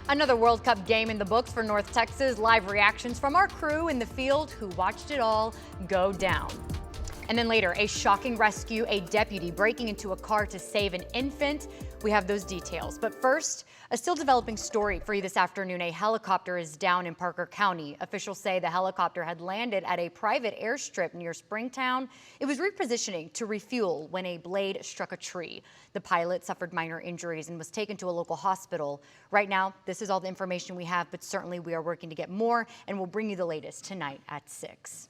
Another World Cup game in the books for North Texas. Live reactions from our crew in the field who watched it all go down. And then later, a shocking rescue, a deputy breaking into a car to save an infant. We have those details. But first, a still developing story for you this afternoon. A helicopter is down in Parker County. Officials say the helicopter had landed at a private airstrip near Springtown. It was repositioning to refuel when a blade struck a tree. The pilot suffered minor injuries and was taken to a local hospital. Right now, this is all the information we have, but certainly we are working to get more, and we'll bring you the latest tonight at 6.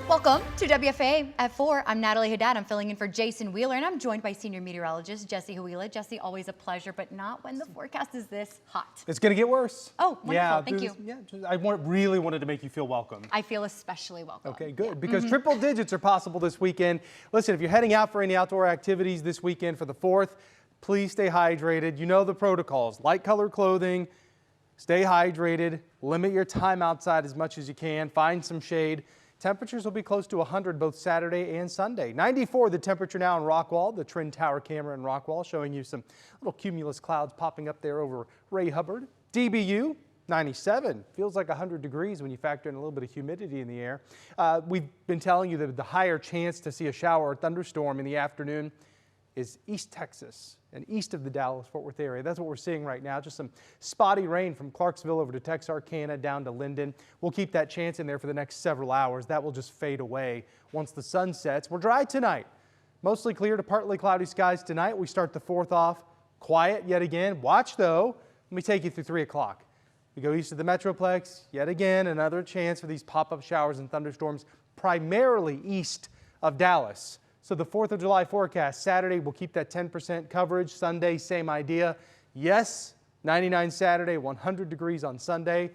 Welcome to WFA at 4. I'm Natalie Haddad. I'm filling in for Jason Wheeler, and I'm joined by senior meteorologist Jesse Huila. Jesse, always a pleasure, but not when the forecast is this hot. It's going to get worse. Oh, wonderful. Yeah, thank you. I really wanted to make you feel welcome. I feel especially welcome. Okay, good, because triple digits are possible this weekend. Listen, if you're heading out for any outdoor activities this weekend for the 4th, please stay hydrated. You know the protocols. Light colored clothing, stay hydrated, limit your time outside as much as you can, find some shade. Temperatures will be close to 100 both Saturday and Sunday. 94 the temperature now in Rockwall, the Trend Tower camera in Rockwall showing you some little cumulus clouds popping up there over Ray Hubbard. DBU 97, feels like 100 degrees when you factor in a little bit of humidity in the air. We've been telling you that the higher chance to see a shower or thunderstorm in the afternoon is East Texas and east of the Dallas-Fort Worth area. That's what we're seeing right now. Just some spotty rain from Clarksville over to Texarkana down to Linden. We'll keep that chance in there for the next several hours. That will just fade away once the sun sets. We're dry tonight. Mostly clear to partly cloudy skies tonight. We start the 4th off quiet yet again. Watch though. Let me take you through 3 o'clock. We go east of the Metroplex. Yet again, another chance for these pop-up showers and thunderstorms, primarily east of Dallas. So the 4th of July forecast, Saturday, we'll keep that 10% coverage. Sunday, same idea. Yes, 99 Saturday, 100 degrees on Sunday.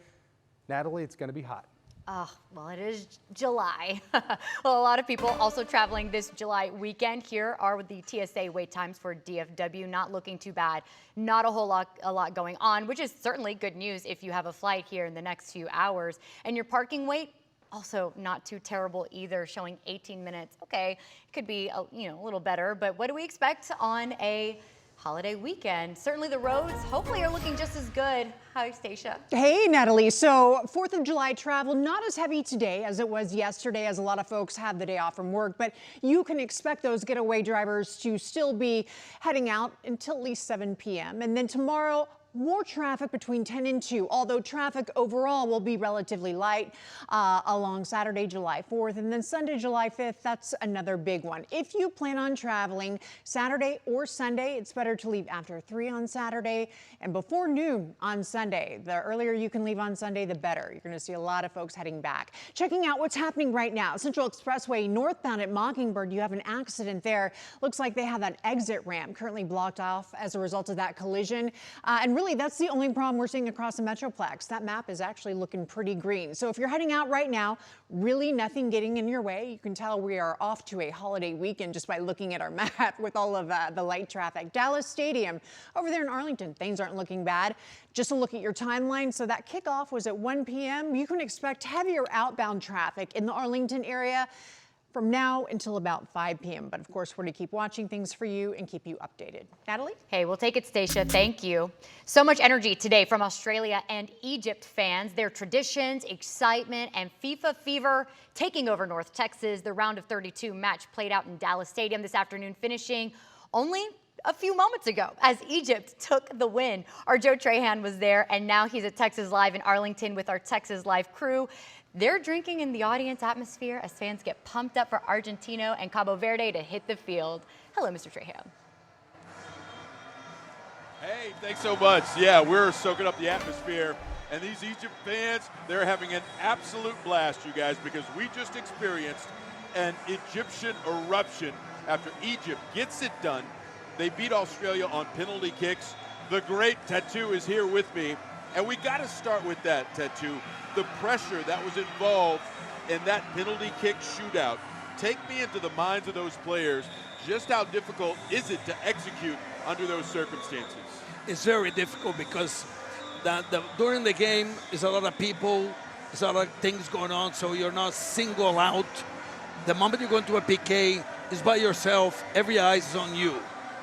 Natalie, it's going to be hot. Oh, well, it is July. Well, a lot of people also traveling this July weekend. Here are the TSA wait times for DFW. Not looking too bad. Not a lot going on, which is certainly good news if you have a flight here in the next few hours. And your parking wait, also not too terrible either, showing 18 minutes. Okay, it could be a little better, but what do we expect on a holiday weekend? Certainly the roads hopefully are looking just as good. Hi, Stacia. Hey, Natalie. So 4th of July travel, not as heavy today as it was yesterday, as a lot of folks have the day off from work, but you can expect those getaway drivers to still be heading out until at least 7 p.m. And then tomorrow, more traffic between 10 and 2, although traffic overall will be relatively light along Saturday, July 4th, and then Sunday, July 5th, that's another big one. If you plan on traveling Saturday or Sunday, it's better to leave after 3 on Saturday and before noon on Sunday. The earlier you can leave on Sunday, the better. You're going to see a lot of folks heading back. Checking out what's happening right now. Central Expressway northbound at Mockingbird, you have an accident there. Looks like they have that exit ramp currently blocked off as a result of that collision. And really, that's the only problem we're seeing across the Metroplex. That map is actually looking pretty green. So if you're heading out right now, really nothing getting in your way. You can tell we are off to a holiday weekend just by looking at our map with all of the light traffic. Dallas Stadium over there in Arlington, things aren't looking bad. Just a look at your timeline. So that kickoff was at 1 p.m. You can expect heavier outbound traffic in the Arlington area from now until about 5 p.m. But of course, we're going to keep watching things for you and keep you updated. Natalie? Hey, we'll take it, Stacia. Thank you. So much energy today from Australia and Egypt fans. Their traditions, excitement, and FIFA fever taking over North Texas. The round of 32 match played out in Dallas Stadium this afternoon, finishing only a few moments ago as Egypt took the win. Our Joe Trahan was there, and now he's at Texas Live in Arlington with our Texas Live crew. They're drinking in the audience atmosphere as fans get pumped up for Argentina and Cabo Verde to hit the field. Hello, Mr. Trahan. Hey, thanks so much. Yeah, we're soaking up the atmosphere. And these Egypt fans, they're having an absolute blast, you guys, because we just experienced an Egyptian eruption after Egypt gets it done. They beat Australia on penalty kicks. The great Tattoo is here with me. And we got to start with that, Tattoo. The pressure that was involved in that penalty kick shootout. Take me into the minds of those players. Just how difficult is it to execute under those circumstances? It's very difficult because during the game is a lot of people, there's a lot of things going on, so you're not single out. The moment you go into a PK, it's by yourself, every eye is on you.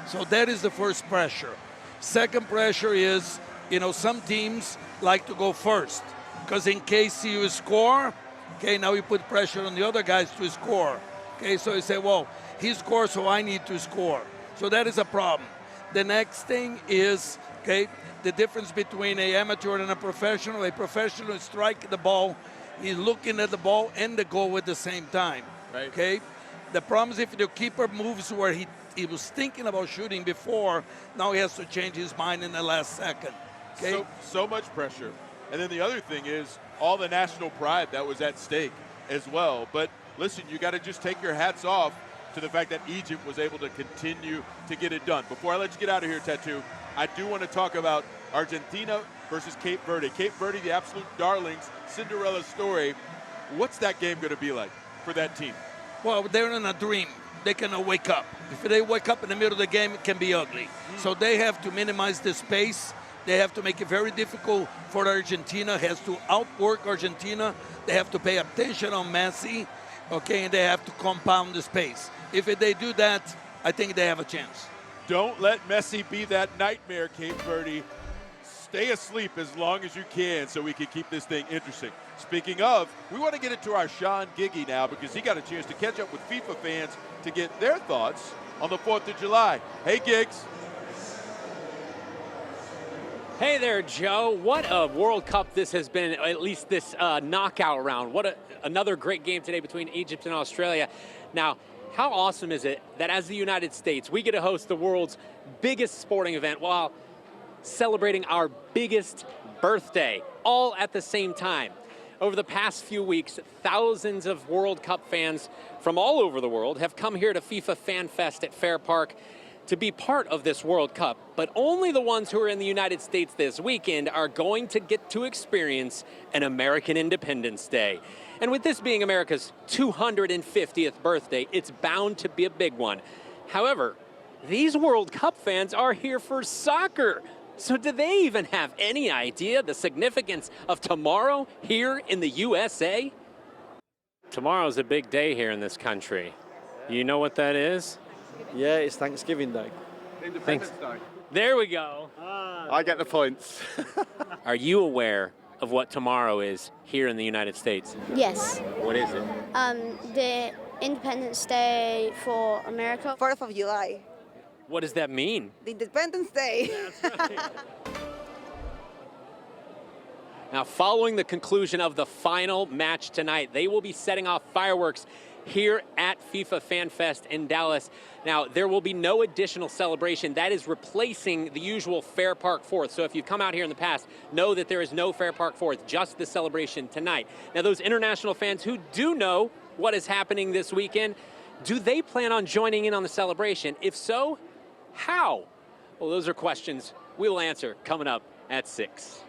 So that is the first pressure. Second pressure is you know, some teams like to go first because in case you score, okay, now you put pressure on the other guys to score. Okay, so you say, well, he scores, so I need to score. So that is a problem. The next thing is, okay, the difference between an amateur and a professional. A professional is striking the ball, he's looking at the ball and the goal at the same time. Right. Okay, the problem is if the keeper moves where he was thinking about shooting before, now he has to change his mind in the last second. Okay, So much pressure. And then the other thing is all the national pride that was at stake as well. But listen, you got to just take your hats off to the fact that Egypt was able to continue to get it done. Before I let you get out of here, Tattoo, I do want to talk about Argentina versus Cape Verde. Cape Verde, the absolute darlings, Cinderella story. What's that game going to be like for that team? well, they're in a dream. They cannot wake up. If they wake up in the middle of the game, it can be ugly. So they have to minimize the space. They have to make it very difficult for Argentina. Has to outwork Argentina. They have to pay attention on Messi, okay, and they have to compound the space. If they do that, I think they have a chance. Don't let Messi be that nightmare, Cape Verde. Stay asleep as long as you can so we can keep this thing interesting. Speaking of, we want to get into our Sean Giggy now because he got a chance to catch up with FIFA fans to get their thoughts on the 4th of July. Hey, Giggs. Hey there, Joe. What a World Cup this has been, at least this knockout round. What another great game today between Egypt and Australia. Now, how awesome is it that as the United States, we get to host the world's biggest sporting event while celebrating our biggest birthday, all at the same time. Over the past few weeks, thousands of World Cup fans from all over the world have come here to FIFA Fan Fest at Fair Park to be part of this World Cup, but only the ones who are in the United States this weekend are going to get to experience an American Independence Day. And with this being America's 250th birthday, it's bound to be a big one. However, these World Cup fans are here for soccer. So do they even have any idea the significance of tomorrow here in the USA? Tomorrow's a big day here in this country. You know what that is? Yeah, it's Thanksgiving Day. Thanks. There we go. I get the points. Are you aware of what tomorrow is here in the United States? Yes. What is it? The Independence Day for America. 4th of July, What does that mean? the Independence Day. Now, following the conclusion of the final match tonight, they will be setting off fireworks here at FIFA Fan Fest in Dallas. Now, there will be no additional celebration. That is replacing the usual Fair Park 4th. So if you've come out here in the past, know that there is no Fair Park 4th, just the celebration tonight. Now, those international fans who do know what is happening this weekend, do they plan on joining in on the celebration? If so, how? Well, those are questions we will answer coming up at 6.